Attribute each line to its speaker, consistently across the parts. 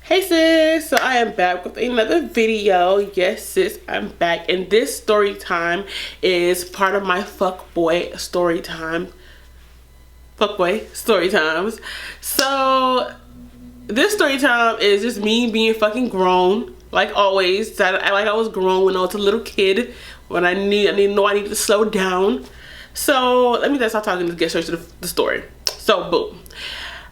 Speaker 1: Hey sis, so I am back with another video. Yes sis, I'm back, and this story time is part of my fuckboy story time. Fuckboy story times. So this story time is just me being fucking grown, like always. Like I was grown when I was a little kid, when I didn't know I needed to slow down. So let me just stop talking and get straight to the story. So boom.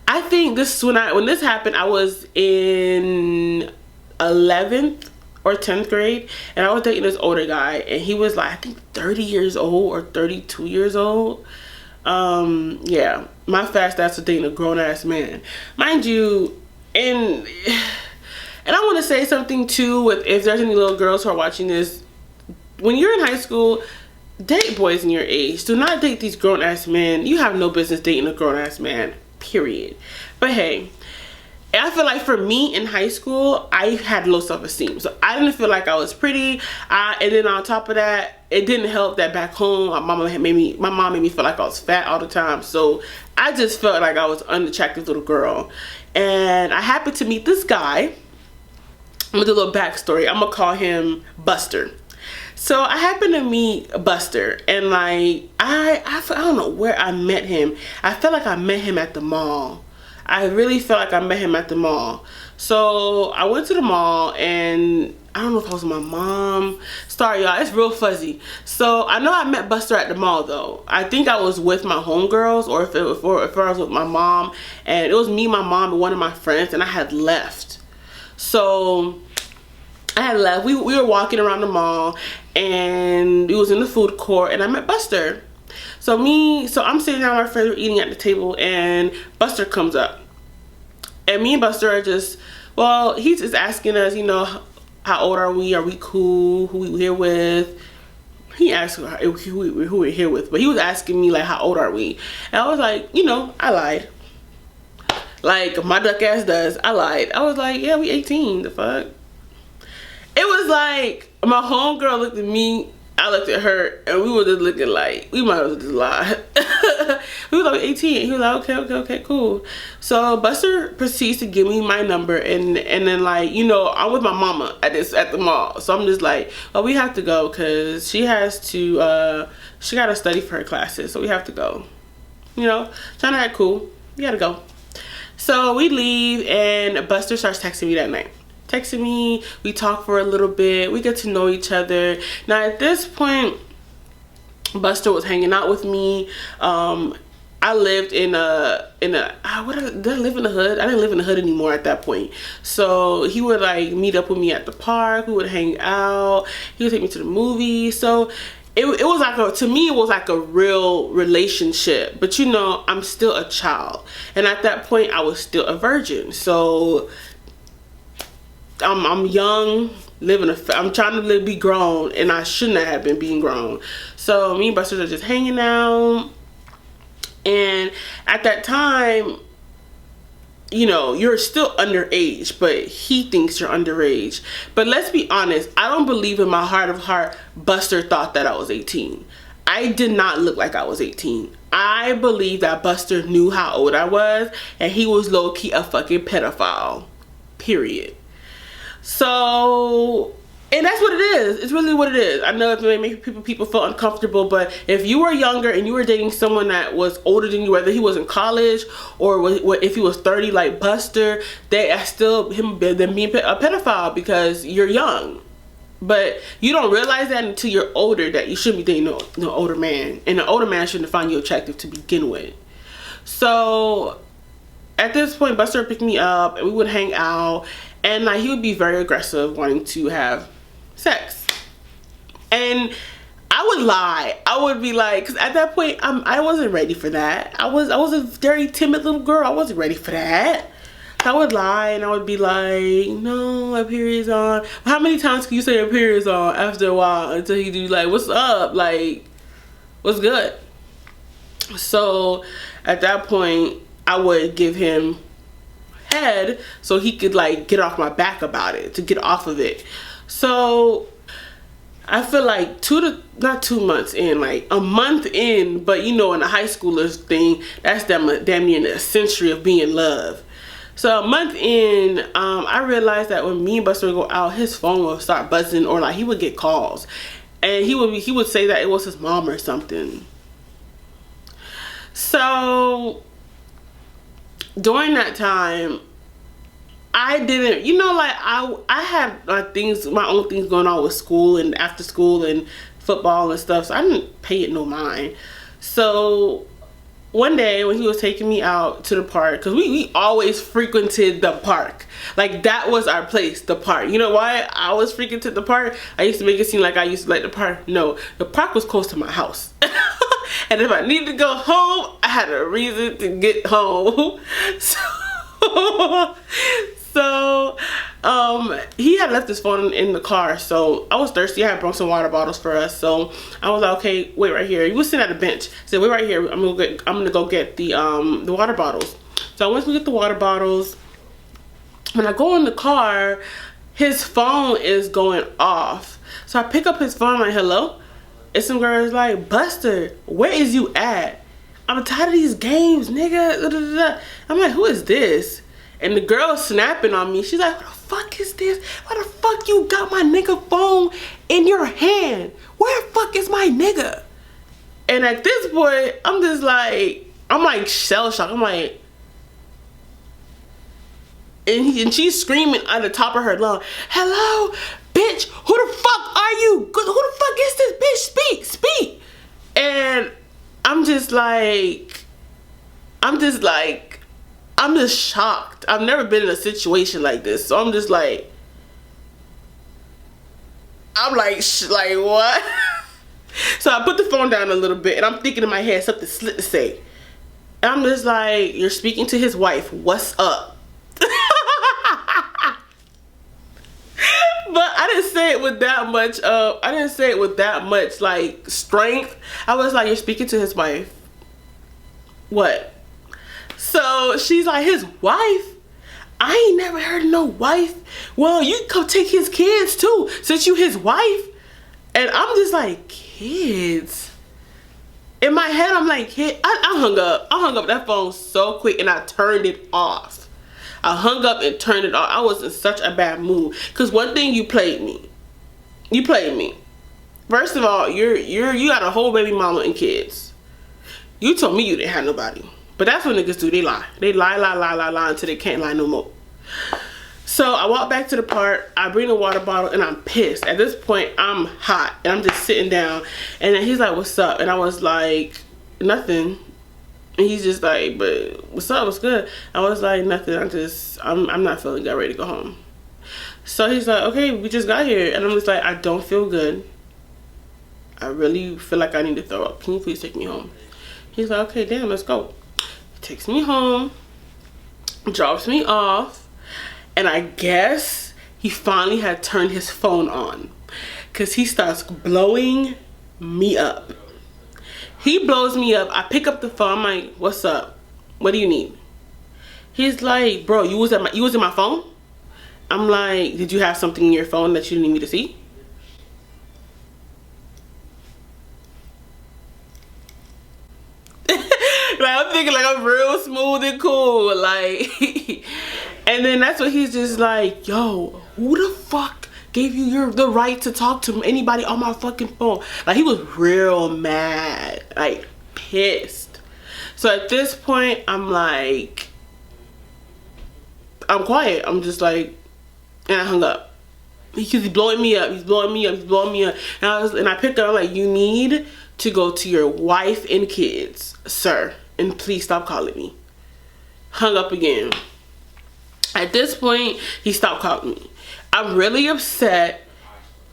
Speaker 1: I think this is when this happened, I was in 11th or 10th grade, and I was dating this older guy, and he was like, I think 30 years old or 32 years old. Yeah, my fast ass was dating a grown-ass man. Mind you, and I want to say something too, with if there's any little girls who are watching this, when you're in high school, date boys in your age. Do not date these grown-ass men. You have no business dating a grown-ass man. Period. But hey, I feel like for me in high school, I had low self-esteem, so I didn't feel like I was pretty. And then on top of that, it didn't help that back home my mom made me feel like I was fat all the time. So I just felt like I was an unattractive little girl. And I happened to meet this guy with a little backstory. I'm gonna call him Buster. So I happened to meet Buster, and like I don't know where I met him. I felt like I met him at the mall. I really felt like I met him at the mall. So I went to the mall, and I don't know if I was with my mom. Sorry y'all, it's real fuzzy. So I know I met Buster at the mall though. I think I was with my homegirls, or if I was with my mom, and it was me, my mom, and one of my friends, and I had left. So I had left. We were walking around the mall, and we was in the food court, and I met Buster. So I'm sitting down with my friends, we're eating at the table, and Buster comes up. And me and Buster are just, well, he's just asking us, you know, how old are we cool, who we here with. He asked who we're here with, but he was asking me like, how old are we? And I was like, you know, I lied. Like my duck ass does, I lied. I was like, yeah, we 18, the fuck. It was like my homegirl looked at me, I looked at her, and we were just looking like we might as well just lie. We were like 18. He was like, okay, cool. So Buster proceeds to give me my number, and then like, you know, I'm with my mama at the mall. So I'm just like, oh, we have to go because she has to she gotta study for her classes, so we have to go. You know, trying to act cool. We gotta go. So we leave, and Buster starts texting me that night. Texting me, we talk for a little bit, we get to know each other. Now at this point, Buster was hanging out with me. I lived did I live in the hood? I didn't live in the hood anymore at that point. So he would like meet up with me at the park, we would hang out, he would take me to the movies. So it was like to me it was like a real relationship. But you know, I'm still a child, and at that point I was still a virgin. So I'm young, I'm trying to be grown, and I shouldn't have been being grown. So me and Buster are just hanging out, and at that time, you know, you're still underage, but he thinks you're underage. But let's be honest, I don't believe in my heart of heart Buster thought that I was 18. I did not look like I was 18. I believe that Buster knew how old I was, and he was low-key a fucking pedophile. Period. So, and that's what it is. It's really what it is. I know it may make people feel uncomfortable, but if you were younger and you were dating someone that was older than you, whether he was in college or if he was 30 like Buster, that's still them being a pedophile because you're young. But you don't realize that until you're older, that you shouldn't be dating no older man, and an older man shouldn't find you attractive to begin with. So at this point, Buster would pick me up, and we would hang out. And like he would be very aggressive, wanting to have sex. And I would lie. I would be like, because at that point, I wasn't ready for that. I was a very timid little girl. I wasn't ready for that. So I would lie, and I would be like, no, my period's on. How many times can you say your period's on after a while until he do like, what's up? Like, what's good? So at that point, I would give him head so he could like get off my back about it, to get off of it. So I feel like not 2 months in, like a month in, but you know, in the high schoolers thing, that's damn near a century of being in love. So a month in, I realized that when me and Buster would go out, his phone would start buzzing, or like he would get calls, and he would say that it was his mom or something. So during that time, I didn't, you know, like I had like things, my own things going on with school and after school and football and stuff, so I didn't pay it no mind. So one day when he was taking me out to the park, because we always frequented the park, like that was our place, the park. You know why I always frequented the park? I used to make it seem like I used to like the park. No, the park was close to my house. And if I needed to go home, I had a reason to get home. So he had left his phone in the car, so I was thirsty. I had brought some water bottles for us, so I was like, okay, wait right here. He was sitting at a bench. I said, wait right here. I'm gonna go get the water bottles. So I went to get the water bottles. When I go in the car, his phone is going off. So I pick up his phone, like, hello? And some girl is like, Buster, where is you at? I'm tired of these games, nigga. I'm like, who is this? And the girl snapping on me. She's like, what the fuck is this? Why the fuck you got my nigga phone in your hand? Where the fuck is my nigga? And at this point, I'm like shell shocked. I'm like, and she's screaming at the top of her lung, hello, bitch, who the fuck are you? Who the fuck is this bitch? Speak. And I'm just shocked. I've never been in a situation like this, so I'm like, what? So I put the phone down a little bit, and I'm thinking in my head something slick to say. And I'm just like, you're speaking to his wife. What's up? But I didn't say it with that much. I didn't say it with that much like strength. I was like, you're speaking to his wife. What? So she's like, his wife? I ain't never heard of no wife. Well, you come take his kids too, since you his wife. And I'm just like, kids? In my head, I'm like, kid. I hung up. I hung up that phone so quick, and I turned it off. I hung up and turned it off. I was in such a bad mood. Cause one thing, you played me. You played me. First of all, you got a whole baby mama and kids. You told me you didn't have nobody. But that's what niggas do. They lie. They lie until they can't lie no more. So I walk back to the park. I bring the water bottle, and I'm pissed. At this point, I'm hot, and I'm just sitting down. And then he's like, what's up? And I was like, nothing. And he's just like, but what's up? What's good? I was like, nothing. I'm not feeling good. I'm ready to go home. So he's like, okay, we just got here. And I'm just like, I don't feel good. I really feel like I need to throw up. Can you please take me home? He's like, okay, damn, let's go. He takes me home, drops me off, and I guess he finally had turned his phone on, because he starts blowing me up. He blows me up. I pick up the phone. I'm like, what's up? What do you need? He's like, bro, you was in my phone? I'm like, did you have something in your phone that you need me to see? Like, I'm thinking like I'm real smooth and cool. Like, and then that's what he's just like, yo, who the fuck gave you the right to talk to anybody on my fucking phone? Like, he was real mad, like pissed. So at this point, I'm like, I'm quiet. I'm just like, and I hung up. He's blowing me up. He's blowing me up. He's blowing me up. And I picked up. I'm like, you need to go to your wife and kids, sir, and please stop calling me. Hung up again. At this point, he stopped calling me. I'm really upset,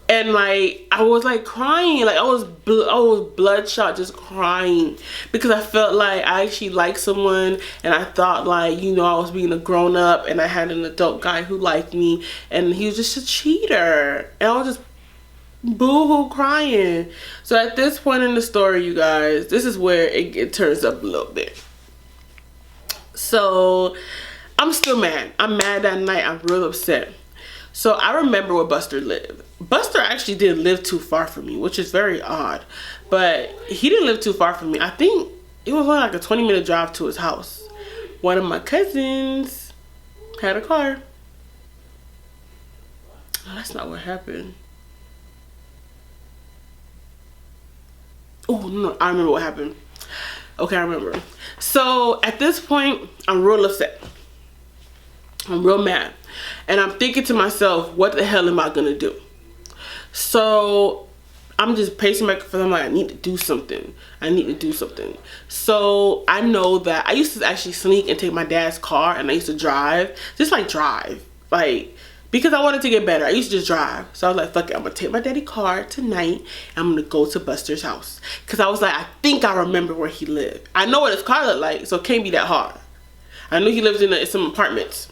Speaker 1: and like I was like crying, like I was bloodshot, just crying, because I felt like I actually liked someone, and I thought, like, you know, I was being a grown up, and I had an adult guy who liked me, and he was just a cheater, and I was just boo-hoo crying. So at this point in the story, you guys, this is where it turns up a little bit. So I'm still mad. I'm mad that night. I'm real upset. So I remember where Buster lived. Buster actually didn't live too far from me, which is very odd, but he didn't live too far from me. I think it was only like a 20-minute drive to his house. One of my cousins Had a car. Oh, that's not what happened. Oh no, I remember what happened. Okay, I remember. So at this point, I'm real upset. I'm real mad. And I'm thinking to myself, what the hell am I gonna do? So I'm just pacing back and forth. I'm like, I need to do something. I need to do something. So I know that I used to actually sneak and take my dad's car, and I used to drive. Just like drive. Like, because I wanted to get better. I used to just drive. So I was like, fuck it, I'm gonna take my daddy's car tonight and I'm gonna go to Buster's house. Cause I was like, I think I remember where he lived. I know what his car looked like, so it can't be that hard. I knew he lived in some apartments.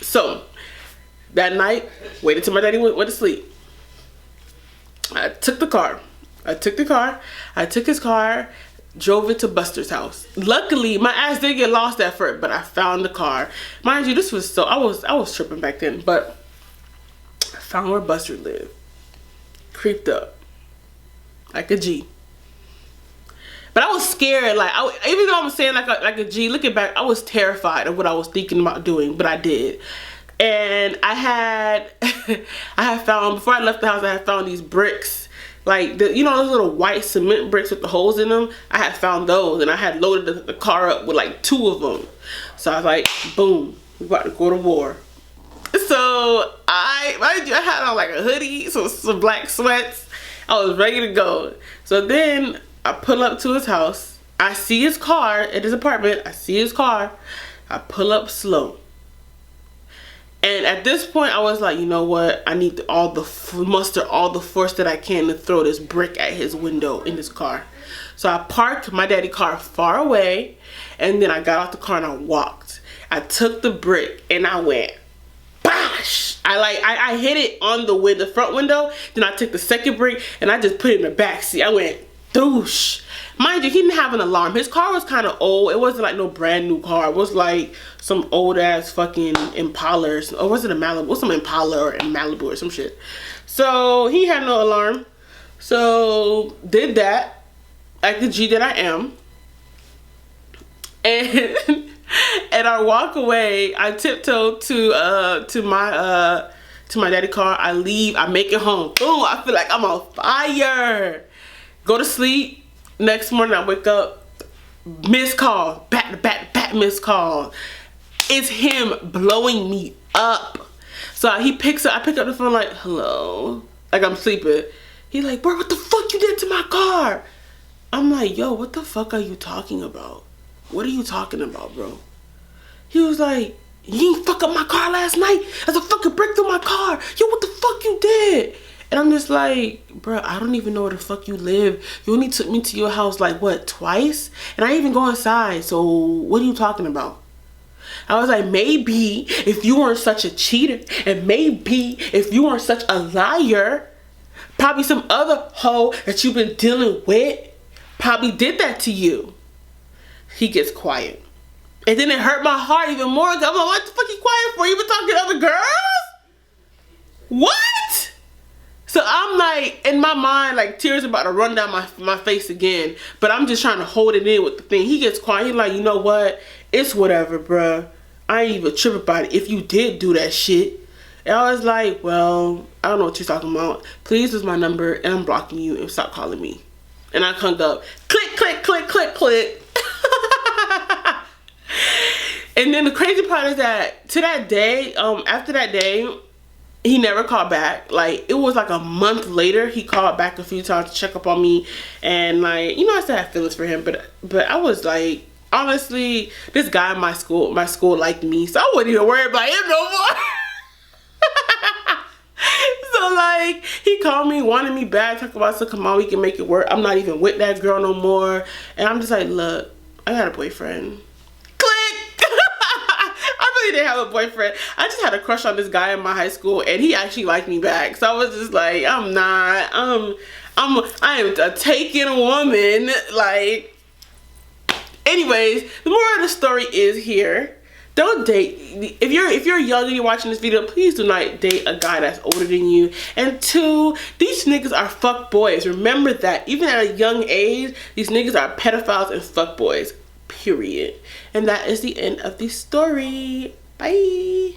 Speaker 1: So that night, waited till my daddy went to sleep. I took the car. I took his car, drove it to Buster's house. Luckily, my ass didn't get lost at first, but I found the car. Mind you, this was so, I was tripping back then, but I found where Buster lived. Creeped up. Like a G. But I was scared, like, even though I'm saying like a G, looking back, I was terrified of what I was thinking about doing, but I did. And I had found, before I left the house, I had found these bricks. Like, you know those little white cement bricks with the holes in them? I had found those, and I had loaded the car up with like 2 of them. So I was like, boom, we about to go to war. So mind you, I had on like a hoodie, some black sweats. I was ready to go. So then I pull up to his house. I see his car at his apartment. I see his car. I pull up slow. And at this point, I was like, you know what? I need to muster all the force that I can to throw this brick at his window in his car. So I parked my daddy's car far away, and then I got out the car and I walked. I took the brick and I went, bash! I hit it on the front window. Then I took the second brick and I just put it in the back seat. I went, douche. Mind you, he didn't have an alarm. His car was kind of old. It wasn't like no brand new car. It was like some old ass fucking Impala, or was it a Malibu? It was some Impala or a Malibu or some shit. So he had no alarm. So did that, like the G that I am. And and I walk away. I tiptoe to my daddy's car. I leave. I make it home. Boom! I feel like I'm on fire. Go to sleep. Next morning I wake up, missed call, back to back missed call. It's him blowing me up. So I pick up the phone like, hello, like I'm sleeping. He's like, bro, what the fuck you did to my car? I'm like, yo, what the fuck are you talking about? What are you talking about, bro? He was like, you ain't fuck up my car last night. There's a fucking brick through my car. Yo, what the fuck you did? And I'm just like, bro, I don't even know where the fuck you live. You only took me to your house like, what, twice? And I didn't even go inside, so what are you talking about? I was like, maybe if you weren't such a cheater, and maybe if you weren't such a liar, probably some other hoe that you've been dealing with probably did that to you. He gets quiet. And then it hurt my heart even more. I'm like, what the fuck you quiet for? You been talking to other girls? What? So I'm like, in my mind, like tears about to run down my face again. But I'm just trying to hold it in with the thing. He gets quiet. He's like, you know what? It's whatever, bruh. I ain't even trip about it if you did do that shit. And I was like, well, I don't know what you're talking about. Please use my number and I'm blocking you and stop calling me. And I hung up. Click, click, click, click, click. And then the crazy part is that to that day, after that day, he never called back. Like, it was like a month later, he called back a few times to check up on me. And like, you know, I still have feelings for him, but I was like, honestly, this guy in my school liked me, so I wouldn't even worry about him no more. So like, he called me, wanted me back, talked about, so come on, we can make it work. I'm not even with that girl no more. And I'm just like, look, I got a boyfriend. Didn't have a boyfriend. I just had a crush on this guy in my high school, and he actually liked me back. So I was just like, I am a taken woman. Like, anyways, the moral of the story is here. Don't date. If you're young and you're watching this video, please do not date a guy that's older than you. And 2, these niggas are fuck boys. Remember that. Even at a young age, these niggas are pedophiles and fuck boys. Period. And that is the end of the story. Bye.